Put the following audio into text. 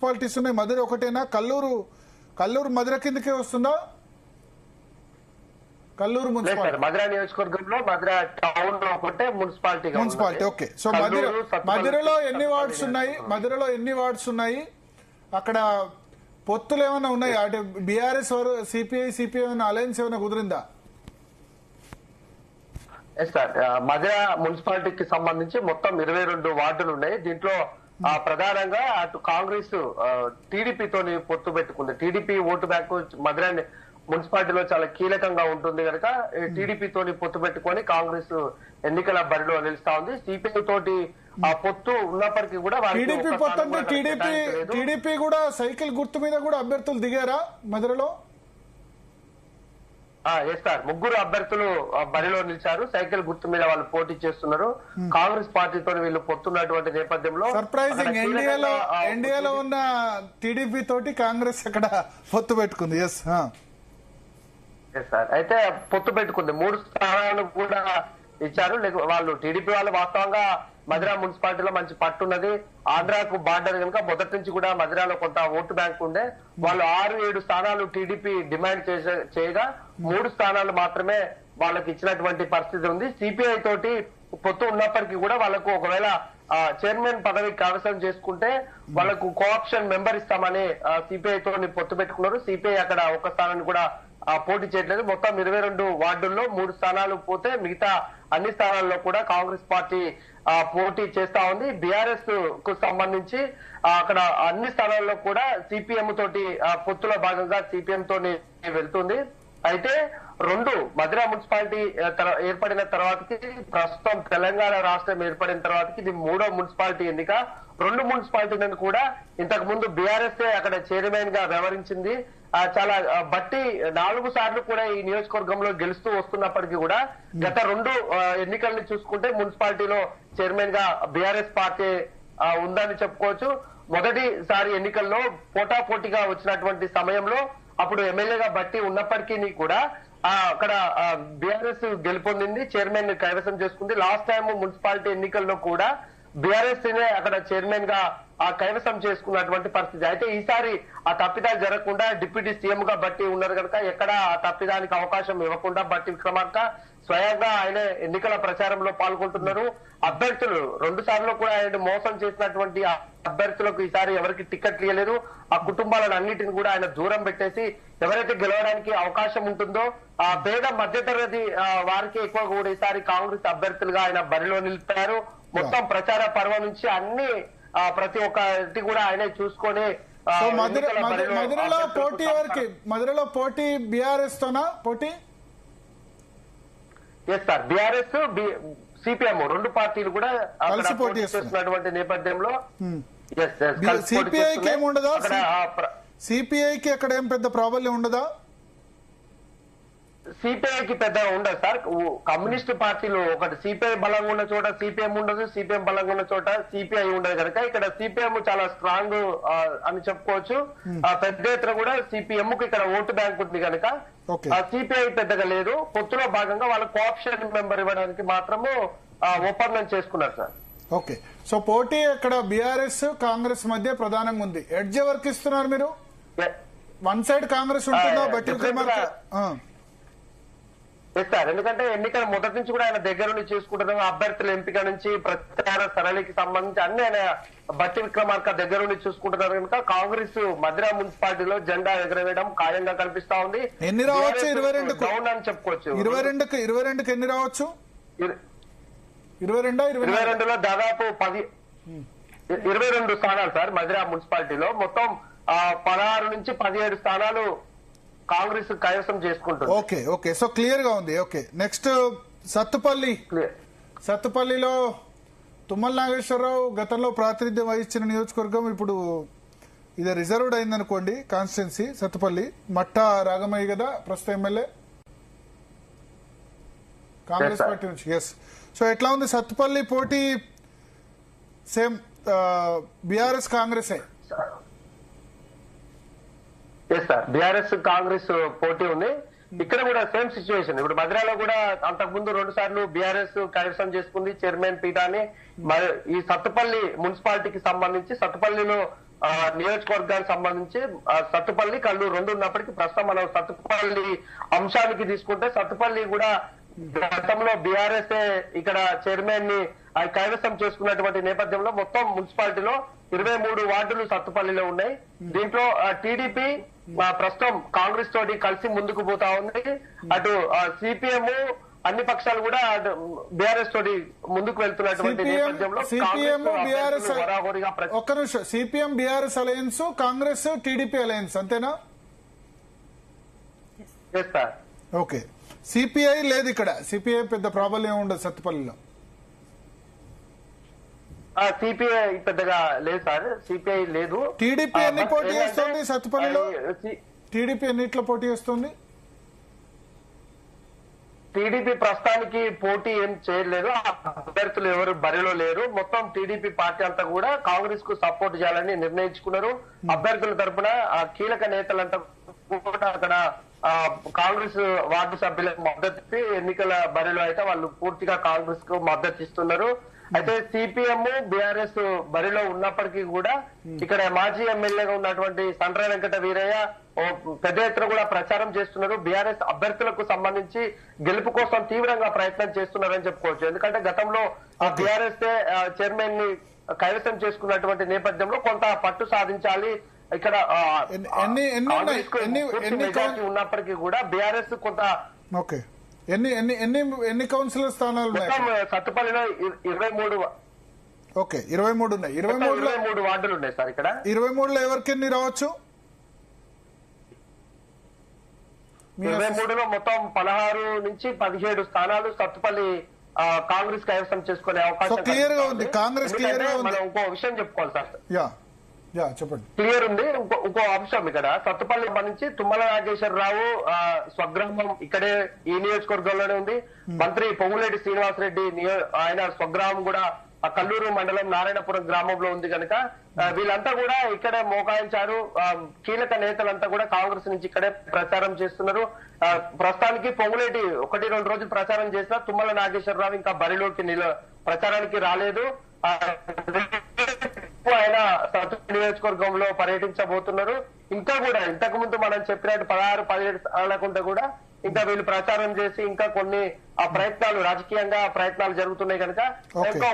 Municipalities ఉన్నాయి. మధుర ఒకటేనా? కల్లూరు మధుర కిందకే వస్తుందా? కల్లూరు మున్సిపాలిటీ మధుర నియోజకవర్గంలో మధుర టౌన్ లో ఒకటే మున్సిపాలిటీ. ఓకే. సో మధురలో ఎన్ని వార్డ్స్ ఉన్నాయి? మధురలో ఎన్ని వార్డ్స్ ఉన్నాయి? అక్కడ పొత్తులు ఏమైనా ఉన్నాయి? అంటే బీఆర్ఎస్ సిపిఐ అలయన్స్ ఏమైనా కుదిరిందా? సార్, మధుర మున్సిపాలిటీకి సంబంధించి మొత్తం 22 వార్డులు ఉన్నాయి. దీంట్లో ప్రధానంగా అటు కాంగ్రెస్ టీడీపీతోని పొత్తు పెట్టుకుంది. టీడీపీ ఓటు బ్యాంకు మధుర మున్సిపాలిటీలో చాలా కీలకంగా ఉంటుంది కనుక టీడీపీతోని పొత్తు పెట్టుకొని కాంగ్రెస్ ఎన్నికల బరిలో నిలుస్తా ఉంది. సిపిఐ తోటి ఆ పొత్తు ఉన్నప్పటికీ కూడా టీడీపీ కూడా సైకిల్ గుర్తు మీద కూడా అభ్యర్థులు దిగారా మధురలో? సార్, 3 అభ్యర్థులు బరిలో నిలిచారు. సైకిల్ గుర్తు మీద వాళ్ళు పోటీ చేస్తున్నారు. కాంగ్రెస్ పార్టీతో వీళ్ళు పొత్తున్నటువంటి నేపథ్యంలో సర్ప్రైజింగ్ ఎన్డీఏలో ఉన్న టీడీపీ తోటి కాంగ్రెస్ అక్కడ పొత్తు పెట్టుకుంది. సార్, అయితే పొత్తు పెట్టుకుంది. 3 స్థానాలు కూడా ఇచ్చారు. వాళ్ళు టీడీపీ వాళ్ళు వాస్తవంగా మధుర మున్సిపాలిటీలో మంచి పట్టున్నది. ఆంధ్రాకు బార్డర్ కనుక మొదటి నుంచి కూడా మధురలో కొంత ఓటు బ్యాంక్ ఉండే. వాళ్ళు 6-7 స్థానాలు టీడీపీ డిమాండ్ చేయగా 3 స్థానాలు మాత్రమే వాళ్ళకి ఇచ్చినటువంటి పరిస్థితి ఉంది. సిపిఐ తోటి పొత్తు ఉన్నప్పటికీ కూడా వాళ్ళకు ఒకవేళ చైర్మన్ పదవి కైవసం చేసుకుంటే వాళ్ళకు కోఆప్షన్ మెంబర్ ఇస్తామని సిపిఐ తోని పొత్తు పెట్టుకున్నారు. సిపిఐ అక్కడ ఒక స్థానాన్ని కూడా పోటీ చేయట్లేదు. మొత్తం 22 వార్డుల్లో 3 స్థానాలు పోతే మిగతా అన్ని స్థానాల్లో కూడా కాంగ్రెస్ పార్టీ పోటీ చేస్తా ఉంది. బీఆర్ఎస్ కు సంబంధించి అక్కడ అన్ని స్థానాల్లో కూడా సిపిఎం తోటి పొత్తులో భాగంగా సిపిఎం తోని వెళ్తుంది. అయితే మధుర మున్సిపాలిటీ ఏర్పడిన తర్వాతకి, ప్రస్తుతం తెలంగాణ రాష్ట్రం ఏర్పడిన తర్వాతకి ఇది 3వ మున్సిపాలిటీ ఎన్నిక. 2 మున్సిపాలిటీలను కూడా ఇంతకు ముందు బీఆర్ఎస్ అక్కడ చైర్మన్ గా వ్యవహరించింది. చాలా బట్టి 4 సార్లు కూడా ఈ నియోజకవర్గంలో గెలుస్తూ వస్తున్నప్పటికీ కూడా గత 2 ఎన్నికల్ని చూసుకుంటే మున్సిపాలిటీలో చైర్మన్ గా బీఆర్ఎస్ పార్టీ ఉందని చెప్పుకోవచ్చు. మొదటిసారి ఎన్నికల్లో పోటాపోటీగా వచ్చినటువంటి సమయంలో అప్పుడు ఎమ్మెల్యేగా బట్టి ఉన్నప్పటికీ కూడా అక్కడ బీఆర్ఎస్ గెలుపొందింది, చైర్మన్ కైవసం చేసుకుంది. లాస్ట్ టైం మున్సిపాలిటీ ఎన్నికల్లో కూడా బీఆర్ఎస్ అక్కడ చైర్మన్ గా కైవసం చేసుకున్నటువంటి పరిస్థితి. అయితే ఈసారి ఆ తప్పిదాలు జరగకుండా డిప్యూటీ సీఎం గా బట్టి ఉన్నారు కనుక ఎక్కడ ఆ తప్పిదానికి అవకాశం ఇవ్వకుండా బట్టి విక్రమార్క స్వయంగా ఆయన ఎన్నికల ప్రచారంలో పాల్గొంటున్నారు. అభ్యర్థులు 2 సార్లు కూడా ఆయన మోసం చేసినటువంటి అభ్యర్థులకు ఈసారి ఎవరికి టికెట్ ఇవ్వలేదు. ఆ కుటుంబాలను అన్నిటిని కూడా ఆయన దూరం పెట్టేసి ఎవరైతే గెలవడానికి అవకాశం ఉంటుందో ఆ పేద మధ్యతరగతి వారికి ఎక్కువ కూడా ఈసారి కాంగ్రెస్ అభ్యర్థులుగా ఆయన బరిలో నిలిపారు. మొత్తం ప్రచార పర్వం నుంచి అన్ని ప్రతి ఒక్కటి కూడా ఆయనే చూసుకొని మధురలో పోటీ బీఆర్ఎస్ తోనా పోటీ? సార్, బీఆర్ఎస్ సిపిఎం 2 పార్టీలు కూడా కలిసి పోటీ చేస్తున్నటువంటి నేపథ్యంలో సిపిఐకి ఏముండదా? సిపిఐకి అక్కడ ఏం పెద్ద ప్రాబ్లం ఉండదా? సిపిఐకి పెద్దగా ఉండదు సార్. కమ్యూనిస్ట్ పార్టీలు ఒకటి సిపిఐ బలంగా ఉన్న చోట సిపిఎం ఉండదు, సిపిఎం బలంగా ఉన్న చోట సిపిఐ ఉండదు కనుక ఇక్కడ సిపిఎం చాలా స్ట్రాంగ్ అని చెప్పుకోవచ్చు. పెద్ద ఎత్తున కూడా సిపిఎం కు ఇక్కడ ఓటు బ్యాంక్ ఉంది కనుక సిపిఐ పెద్దగా లేదు. పొత్తులో భాగంగా వాళ్ళ కోఆప్షన్ మెంబర్ ఇవ్వడానికి మాత్రము ఒప్పందం చేసుకున్నారు సార్. ఓకే. సో పోటీ అక్కడ బీఆర్ఎస్ కాంగ్రెస్ మధ్య ప్రధానంగా ఉంది. ఎడ్జ్ ఎవరికి ఇస్తున్నారు మీరు? వన్ సైడ్ కాంగ్రెస్ ఉంటుందా బట్టి సార్? ఎందుకంటే ఎన్నికల మొదటి నుంచి కూడా ఆయన దగ్గర నుండి చూసుకుంటున్నాం. అభ్యర్థుల ఎంపిక నుంచి ప్రచార సరళికి సంబంధించి అన్ని ఆయన బట్టి విక్రమార్క దగ్గర నుండి చూసుకుంటున్నారు కనుక కాంగ్రెస్ మధుర మున్సిపాలిటీలో జెండా ఎగరవేయడం ఖాయంగా కనిపిస్తా ఉంది. ఎన్ని రావచ్చు? 22 అని చెప్పుకోవచ్చు. 22కి ఎన్ని రావచ్చు? 22లో దాదాపు 22 స్థానాలు సార్. మధుర మున్సిపాలిటీలో మొత్తం 16 నుంచి 17 స్థానాలు కాంగ్రెస్ కైవసం చేసుకుంటుంది. ఓకే. సో క్లియర్ గా ఉంది. ఓకే. నెక్స్ట్ సత్తుపల్లిలో తుమ్మల నాగేశ్వరరావు గతంలో ప్రాతినిధ్యం వహించిన నియోజకవర్గం ఇప్పుడు ఇది రిజర్వ్డ్ అయిందనుకోండి కాన్స్టిట్యున్సీ. సత్తుపల్లి మట్టా రాగమయ్య కదా ప్రస్తుత ఎమ్మెల్యే కాంగ్రెస్ పార్టీ నుంచి. సో ఎట్లా ఉంది సత్తుపల్లి పోటీ? Same BRS Congress sir, BRS Congress పోటీ ఉంది. ఇక్కడ కూడా సేమ్ సిచ్యువేషన్. ఇప్పుడు మధురలో కూడా అంతకుముందు 2 సార్లు బీఆర్ఎస్ కైవసం చేసుకుంది చైర్మన్ పీఠాన్ని. ఈ సత్తుపల్లి మున్సిపాలిటీకి సంబంధించి సత్తుపల్లిలో నియోజకవర్గానికి సంబంధించి సత్తుపల్లి కల్లూరు రెండు ఉన్నప్పటికీ ప్రస్తుతం మనం సత్తుపల్లి అంశానికి తీసుకుంటే సత్తుపల్లి కూడా గతంలో బీఆర్ఎస్ ఇక్కడ చైర్మన్ ని కైవసం చేసుకున్నటువంటి నేపథ్యంలో మొత్తం మున్సిపాలిటీలో 23 వార్డులు సత్తుపల్లిలో ఉన్నాయి. దీంట్లో టీడీపీ ప్రస్తుతం కాంగ్రెస్ తోటి కలిసి ముందుకు పోతా ఉంది. అటు సిపిఎం అన్ని పక్షాలు కూడా బీఆర్ఎస్ తోటి ముందుకు వెళ్తున్నటువంటి నేపథ్యంలో ఒక్క నిమిషం, CPM BRS alliance, Congress TDP alliance అంతేనా? ఓకే. సిపిఐ లేదు ఇక్కడ, సిపిఐ పెద్ద ప్రాబ్లం ఉండదు సత్తుపల్లిలో. సిపిఐ పెద్దగా లేదు సార్, సిపిఐ లేదు. టీడీపీ ఎన్ని పోటీ చేస్తుంది సత్తుపల్లిలో? టీడీపీ ఎన్నిట్లో పోటీ చేస్తుంది? టీడీపీ ప్రస్తుతానికి పోటీ ఏం చేయలేదు, అభ్యర్థులు ఎవరు బరిలో లేరు. మొత్తం టీడీపీ పార్టీ అంతా కూడా కాంగ్రెస్ కు సపోర్ట్ చేయాలని నిర్ణయించుకున్నారు. అభ్యర్థుల తరఫున కీలక నేతలంతా కూడా అక్కడ కాంగ్రెస్ వార్డు సభ్యులకు మద్దతు ఎన్నికల బరిలో అయితే వాళ్ళు పూర్తిగా కాంగ్రెస్ కు మద్దతు ఇస్తున్నారు. అయితే సిపిఎం బీఆర్ఎస్ బరిలో ఉన్నప్పటికీ కూడా ఇక్కడ మాజీ ఎమ్మెల్యేగా ఉన్నటువంటి సండ్ర వెంకట వీరయ్య పెద్ద ఎత్తున కూడా ప్రచారం చేస్తున్నారు. బీఆర్ఎస్ అభ్యర్థులకు సంబంధించి గెలుపు కోసం తీవ్రంగా ప్రయత్నం చేస్తున్నారని చెప్పుకోవచ్చు. ఎందుకంటే గతంలో బీఆర్ఎస్ చైర్మన్ ని కైవసం చేసుకున్నటువంటి నేపథ్యంలో కొంత పట్టు సాధించాలి. ఇక్కడ ఉన్నప్పటికీ కూడా బీఆర్ఎస్ కొంత ఎన్ని కౌన్సిలర్ స్థానాలు సత్తుపల్లిలో 23. ఓకే, 23 ఉన్నాయి. 23 వార్డులు ఉన్నాయి సార్. ఇక్కడ 23లో ఎవరికి ఎన్ని రావచ్చు? 23లో మొత్తం 16 నుంచి 17 స్థానాలు సత్తుపల్లి కాంగ్రెస్ కైవసం చేసుకునే అవకాశం క్లియర్ గా ఉంది. కాంగ్రెస్ క్లియర్ గా ఉంది. మనం ఇంకో విషయం చెప్పుకోవాలి సార్. చెప్పండి. క్లియర్ ఉంది. ఇంకో అంశం ఇక్కడ సత్తుపల్లి సంబంధించి తుమ్మల నాగేశ్వరరావు స్వగ్రామం ఇక్కడే ఈ నియోజకవర్గంలోనే ఉంది. మంత్రి పొంగులేటి శ్రీనివాసరెడ్డి ఆయన స్వగ్రామం కూడా కల్లూరు మండలం నారాయణపురం గ్రామంలో ఉంది కనుక వీళ్ళంతా కూడా ఇక్కడే మోకాయించారు. కీలక నేతలంతా కూడా కాంగ్రెస్ నుంచి ఇక్కడే ప్రచారం చేస్తున్నారు. ప్రస్తుతానికి పొంగులేటి 1-2 రోజులు ప్రచారం చేసినా తుమ్మల నాగేశ్వరరావు ఇంకా బరిలోకి ప్రచారానికి రాలేదు. ఆయన సత్తుపల్లి నియోజకవర్గంలో పర్యటించబోతున్నారు. ఇంకా కూడా ఇంతకు ముందు మనం చెప్పినట్టు 16-17 స్థానాలకుంటే కూడా ఇంకా వీళ్ళు ప్రచారం చేసి ఇంకా కొన్ని ప్రయత్నాలు రాజకీయంగా ప్రయత్నాలు జరుగుతున్నాయి కనుక ఇంకా